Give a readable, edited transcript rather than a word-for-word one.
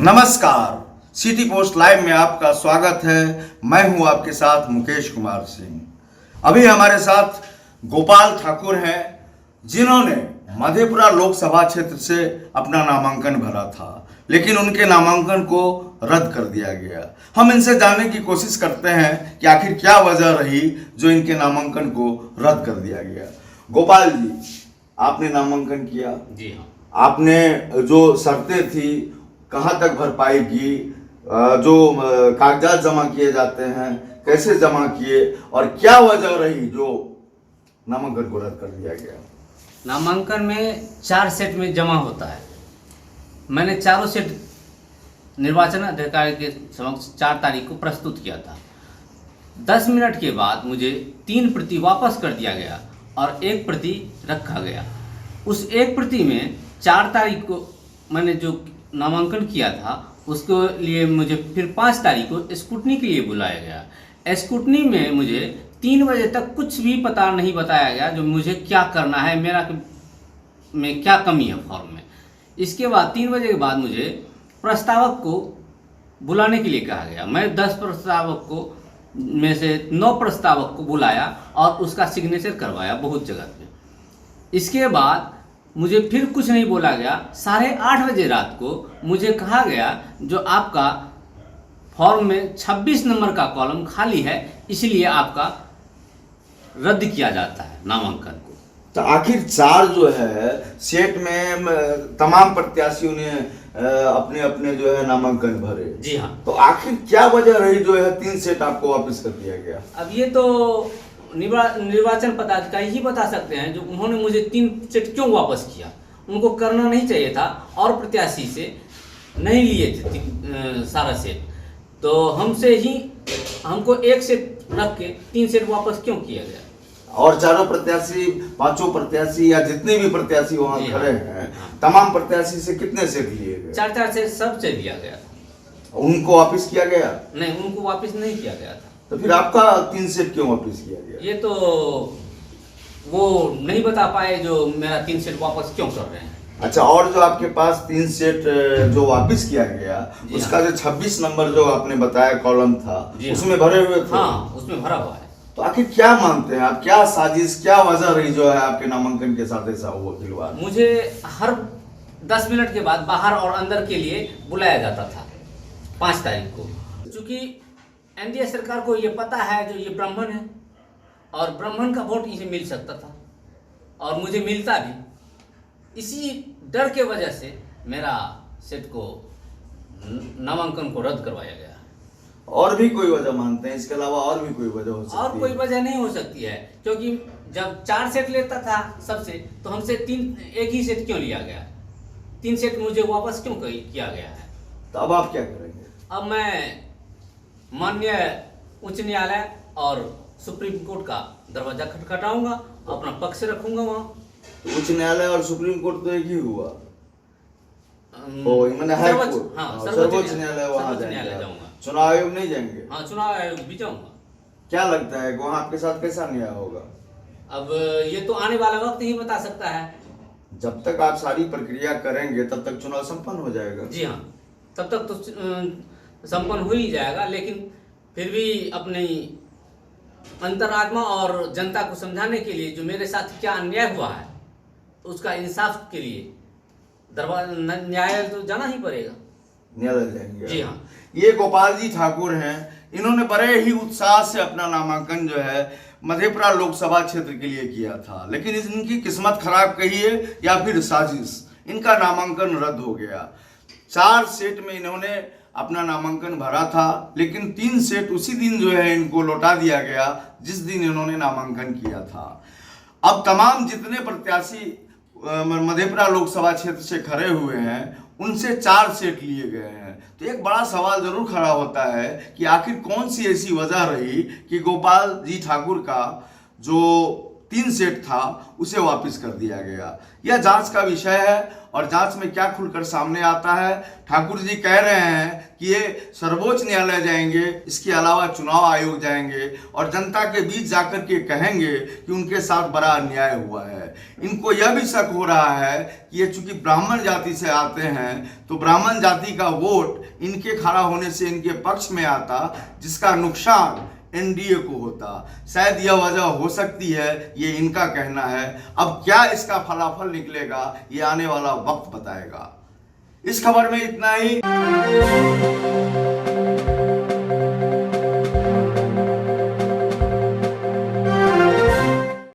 नमस्कार, city post live में आपका स्वागत है। मैं हूं आपके साथ मुकेश कुमार सिंह। अभी हमारे साथ गोपाल ठाकुर हैं, जिन्होंने मधेपुरा लोकसभा क्षेत्र से अपना नामांकन भरा था, लेकिन उनके नामांकन को रद्द कर दिया गया। हम इनसे जानने की कोशिश करते हैं कि आखिर क्या वजह रही जो इनके नामांकन को रद्द कर दिया गया। गोपाल जी, आपने नामांकन किया। जी हाँ। आपने जो शर्तें थी कहाँ तक भरपाई की, जो कागजात जमा किए जाते हैं कैसे जमा किए, और क्या वजह रही जो नामांकन को रद्द कर दिया गया? नामांकन में 4 सेट में जमा होता है। मैंने चारों सेट निर्वाचन अधिकारी के समक्ष 4 तारीख को प्रस्तुत किया था। 10 मिनट के बाद मुझे 3 प्रति वापस कर दिया गया और 1 प्रति रखा गया। उस 1 प्रति में 4 तारीख को मैंने जो नामांकन किया था उसके लिए मुझे फिर 5 तारीख को स्क्रूटनी के लिए बुलाया गया। स्क्रूटनी में मुझे 3 बजे तक कुछ भी पता नहीं बताया गया जो मुझे क्या करना है, मेरा में क्या कमी है फॉर्म में। इसके बाद 3 बजे के बाद मुझे प्रस्तावक को बुलाने के लिए कहा गया। मैं 10 प्रस्तावक को में से 9 प्रस्तावक को बुलाया और उसका सिग्नेचर करवाया बहुत जगह पे। इसके बाद मुझे फिर कुछ नहीं बोला गया। 8:30 बजे रात को मुझे कहा गया जो आपका फॉर्म में 26 नंबर का कॉलम खाली है, इसलिए आपका रद्द किया जाता है नामांकन को। तो आखिर 4 जो है सेट में तमाम प्रत्याशियों ने अपने अपने जो है नामांकन भरे। जी हाँ। तो आखिर क्या वजह रही जो है 3 सेट आपको वापस कर दिया गया? अब ये तो निर्वाचन पदाधिकारी ही बता सकते हैं जो उन्होंने मुझे 3 सेट क्यों वापस किया। उनको करना नहीं चाहिए था और प्रत्याशी से नहीं लिए थे सारा सेट, तो हमको 1 सेट रख के 3 सेट वापस क्यों किया गया? और चारों प्रत्याशी, 5 प्रत्याशी या जितने भी प्रत्याशी वहां खड़े हैं, तमाम प्रत्याशी से कितने सेट लिए गए? 4 सेट सब से लिया गया था। उनको वापस किया गया? नहीं, उनको वापस नहीं किया गया था। तो फिर आपका 3 सेट क्यों वापस किया गया? ये तो वो नहीं बता पाए जो मेरा 3 सेट वापस क्यों कर रहे हैं। अच्छा, और जो आपके पास 3 सेट जो वापस किया गया उसका जो 26 नंबर जो आपने बताया कॉलम था उसमें भरे हुए थे? हाँ, उसमें भरा हुआ है। तो आखिर क्या मानते हैं आप, क्या साजिश, क्या वजह रही जो है आपके नामांकन के साथ ऐसा हुआ खिलवाड़? मुझे हर 10 मिनट के बाद बाहर और अंदर के लिए बुलाया जाता था 5 तारीख को। चूंकि एनडीए सरकार को ये पता है जो ये ब्राह्मण है और ब्राह्मण का वोट इसे मिल सकता था और मुझे मिलता भी। इसी डर के वजह से मेरा सेट को नामांकन को रद्द करवाया गया। और भी कोई वजह मानते हैं इसके अलावा? और भी कोई वजह हो सकती है? और कोई वजह नहीं हो सकती है, क्योंकि जब 4 सेट लेता था सबसे, तो हमसे 1 ही सेट क्यों लिया गया? 3 सेट मुझे वापस क्यों किया गया है? तो अब आप क्या करेंगे? अब मैं माननीय उच्च न्यायालय और सुप्रीम कोर्ट का दरवाजा खटखटाऊंगा, अपना पक्ष रखूंगा वहाँ। उच्च न्यायालय और सुप्रीम कोर्ट तो एक ही हुआ। सर्वोच्च न्यायालय वहाँ जाऊंगा। चुनाव आयोग नहीं जाएंगे? हाँ, चुनाव आयोग भी जाऊंगा। क्या लगता है वहाँ आपके साथ कैसा न्याय होगा? अब ये तो आने वाला वक्त ही बता सकता है। जब तक आप सारी प्रक्रिया करेंगे तब तक चुनाव संपन्न हो जाएगा। जी हाँ, तब तक तो संपन्न हो ही जाएगा, लेकिन फिर भी अपनी अंतरात्मा और जनता को समझाने के लिए जो मेरे साथ क्या अन्याय हुआ है उसका इंसाफ के लिए न्यायालय तो जाना ही पड़ेगा। न्यायालय जाएंगे? जी हाँ। ये गोपाल जी ठाकुर हैं, इन्होंने बड़े ही उत्साह से अपना नामांकन जो है मधेपुरा लोकसभा क्षेत्र के लिए किया था, लेकिन इनकी किस्मत खराब कहिए या फिर साजिश, इनका नामांकन रद्द हो गया। 4 सेट में इन्होंने अपना नामांकन भरा था, लेकिन 3 सेट उसी दिन जो है इनको लौटा दिया गया जिस दिन इन्होंने नामांकन किया था। अब तमाम जितने प्रत्याशी मधेपुरा लोकसभा क्षेत्र से खड़े हुए हैं उनसे 4 सेट लिए गए हैं। तो एक बड़ा सवाल जरूर खड़ा होता है कि आखिर कौन सी ऐसी वजह रही कि गोपाल जी ठाकुर का जो 3 सेट था उसे वापस कर दिया गया। यह जांच का विषय है और जांच में क्या खुलकर सामने आता है। ठाकुर जी कह रहे हैं कि ये सर्वोच्च न्यायालय जाएंगे, इसके अलावा चुनाव आयोग जाएंगे और जनता के बीच जाकर के कहेंगे कि उनके साथ बड़ा अन्याय हुआ है। इनको यह भी शक हो रहा है कि ये चूंकि ब्राह्मण जाति से आते हैं तो ब्राह्मण जाति का वोट इनके खड़ा होने से इनके पक्ष में आता, जिसका नुकसान एनडीए को होता। शायद यह वजह हो सकती है, ये इनका कहना है। अब क्या इसका फलाफल निकलेगा ये आने वाला वक्त बताएगा। इस खबर में इतना ही।